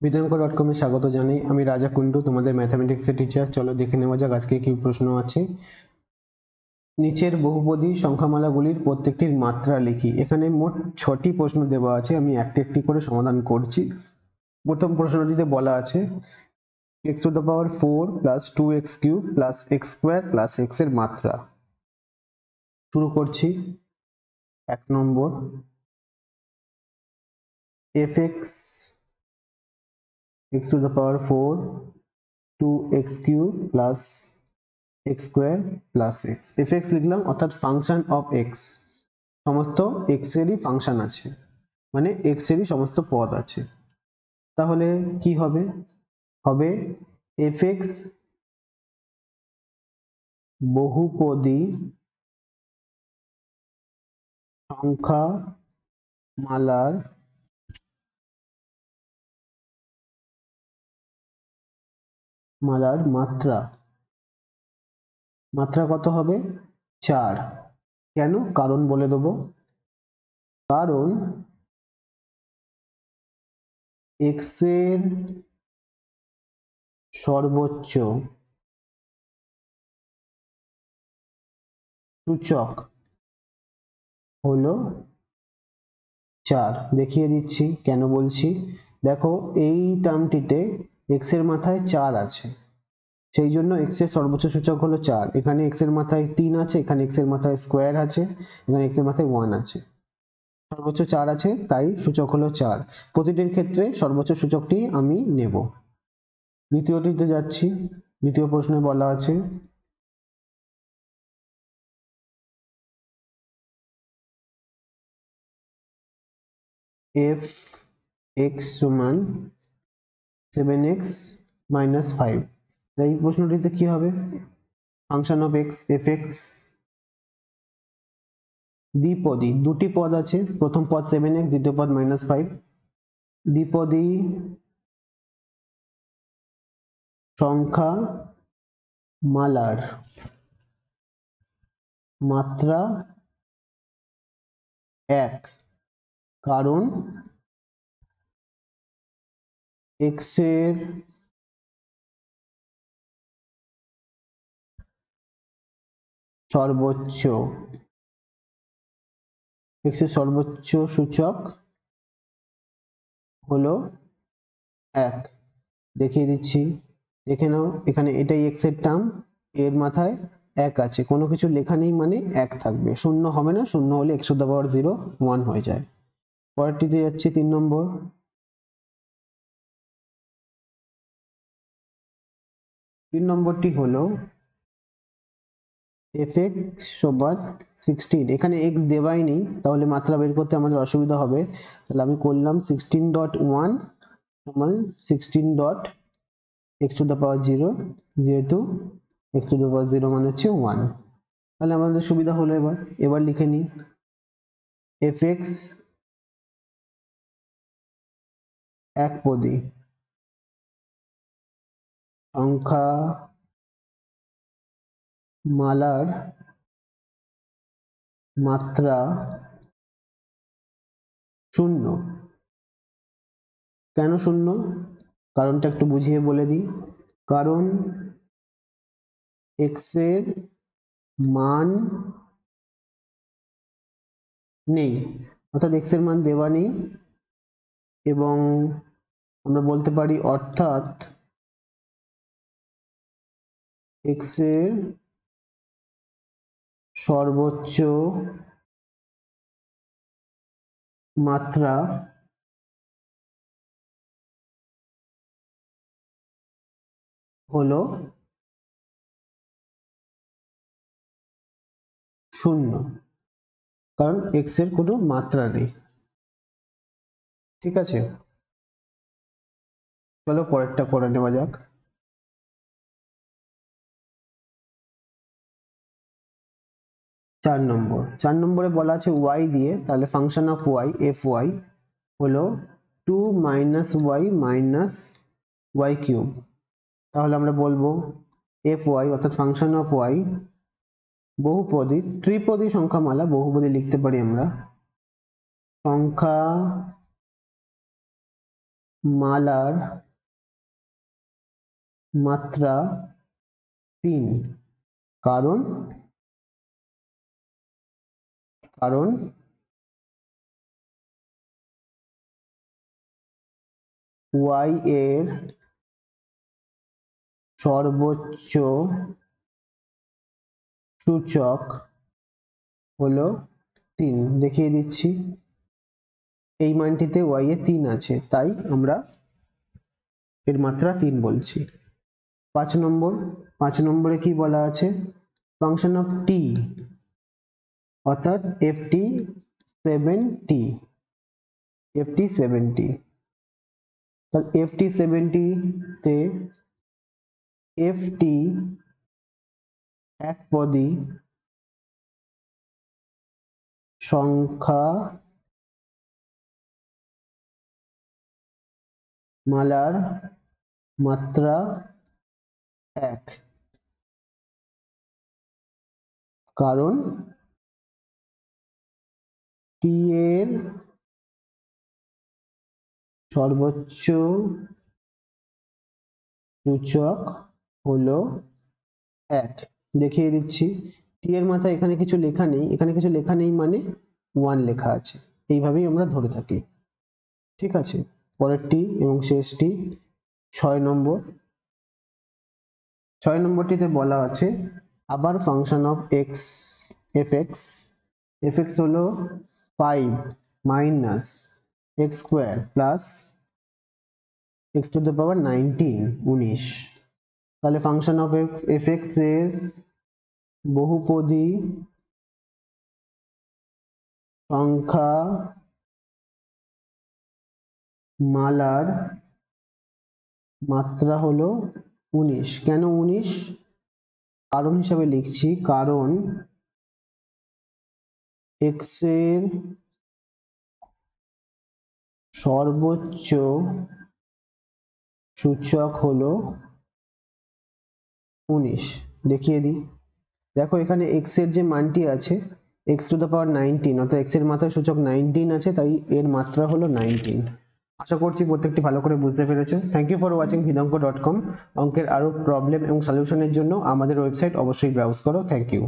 বিদ্যাঙ্ক.com এ স্বাগত জানাই। আমি রাজা কুন্ডু, তোমাদের ম্যাথমেটিক্সের টিচার। চলো দেখে নেওয়া যাক আজকে কি প্রশ্ন আছে। নিচের বহুপদী সংখ্যামালাগুলির প্রত্যেকটির মাত্রা লিখি। এখানে মোট 6টি প্রশ্ন দেওয়া আছে, আমি একটি একটি করে সমাধান করছি। প্রথম প্রশ্নটিতে বলা আছে x to the power 4 plus 2x cube plus x square plus x এর মাত্রা। শুরু করছি। 1 নম্বর, fx x to the power 4 2x cube plus x square plus x। fx লিখলাম, অর্থাৎ ফাংশন অফ x, সমস্ত x এরই ফাংশন আছে, মানে x এরই সমস্ত পদ আছে। তাহলে কি হবে? হবে fx বহুপদী সংখ্যা মালার মাত্রা। মাত্রা কত হবে? 4। কেন? কারণ বলে দেবো। কারণ x এর সর্বোচ্চ সূচক হলো 4। দেখিয়ে দিচ্ছি কেন বলছি। দেখো, এই টার্মটিতে x এর মাথায় 4 আছে, সেই জন্য x এর সর্বোচ্চ সূচক হলো 4। এখানে x এর মাথায় 3 আছে, এখানে x এর মাথায় স্কোয়ার আছে, এখানে x এর মাথায় 1 আছে, সর্বোচ্চ 4 আছে, তাই সূচক হলো 4। প্রতিটির ক্ষেত্রে সর্বোচ্চ সূচকটি আমি নেব। দ্বিতীয়টিতে যাচ্ছি। দ্বিতীয় প্রশ্নে বলা আছে f x সমান 7x minus 5। এই প্রশ্নটিতে কি হবে? ফাংশন অফ x fx দ্বিপদী, দুটি পদ আছে, প্রথম পদ 7x, দ্বিতীয় পদ -5। দ্বিপদী সংখ্যা মালার মাত্রা 1, কারণ x এর সর্বোচ্চ সূচক হলো 1। দেখিয়ে দিচ্ছি, দেখে নাও। এখানে এটাই x এর টার্ম, এর মাথায় 1 আছে, কোনো কিছু লেখা নেই মানে 1 থাকবে, শূন্য হবে না। শূন্য হলে x to the power 0 1 হয়ে যায়। পরেরটিতে যাচ্ছি, 3 নম্বর। 3 নম্বরটি হলো fx সমান 16। এখানে x দেওয়াই নেই, তাহলে মাত্রা বের করতে আমাদের অসুবিধা হবে। তাহলে আমি করলাম 16.1 সমান 16 x to the power 0, যেহেতু x to the power 0 মানে হচ্ছে 1। তাহলে আমাদের সুবিধা হলো। এবার লিখে নিই fx একপদী সংখ্যা মালার মাত্রা 0। কেন 0? কারণটা একটু বুঝিয়ে বলে দিই। কারণ x এর মান নেই, অর্থাৎ x এর মান দেওয়া নেই, এবং আমরা বলতে পারি অর্থাৎ x এর সর্বোচ্চ মাত্রা হলো 0, কারণ x এর কোনো মাত্রা নেই। ঠিক আছে, চলো পরেরটা করে নেওয়া যাক। 4 নম্বর। 4 নম্বরে বলা আছে y দিয়ে, তাহলে ফাংশন অফ y fy হলো 2 minus y minus y cube. তাহলে আমরা বলবো fy অর্থাৎ ফাংশন অফ y বহুপদী, ত্রিপদী সংখ্যামালা, বহুপদী লিখতে পারি আমরা, সংখ্যা মালার মাত্রা 3, কারণ y এর সর্বোচ্চ সূচক হলো 3। দেখিয়ে দিচ্ছি, এই মানটিতে y এ 3 আছে, তাই আমরা এর মাত্রা 3 বলছি। 5 নম্বরে কি বলা আছে, ফাংশন অফ t অর্থাৎ ft7t, তাহলে ft7t তে ft একপদী সংখ্যা মালার মাত্রা 1, কারণ t এর সর্বোচ্চ সূচক হলো 1। দেখিয়ে দিচ্ছি, t এর মাথায় এখানে কিছু লেখা নেই, মানে 1 লেখা আছে, এইভাবেই আমরা ধরে থাকি। ঠিক আছে, পরেরটি এবং শেষটি 6 নম্বরটিতে বলা আছে আবার ফাংশন অফ fx হলো 5 minus x square plus x to the power 19। তাহলে ফাংশন অফ fx এর বহুপদী সংখ্যা মালার মাত্রা হলো 19। কেন 19? কারণ হিসাবে লিখছি, কারণ x এর সর্বোচ্চ সূচক হলো 19। দেখিয়ে দিই, দেখো এখানে x এর যে মানটি আছে x টু দ্য পাওয়ার 19, অর্থাৎ x এর মাথায় সূচক 19 আছে, তাই এর মাত্রা হলো 19। আশা করছি প্রত্যেকটি ভালো করে বুঝতে পেরেছো। Thank you for watching vedanko.com। অঙ্কের আরো প্রবলেম এবং সলিউশনের জন্য আমাদের ওয়েবসাইট অবশ্যই ব্রাউজ করো। Thank you.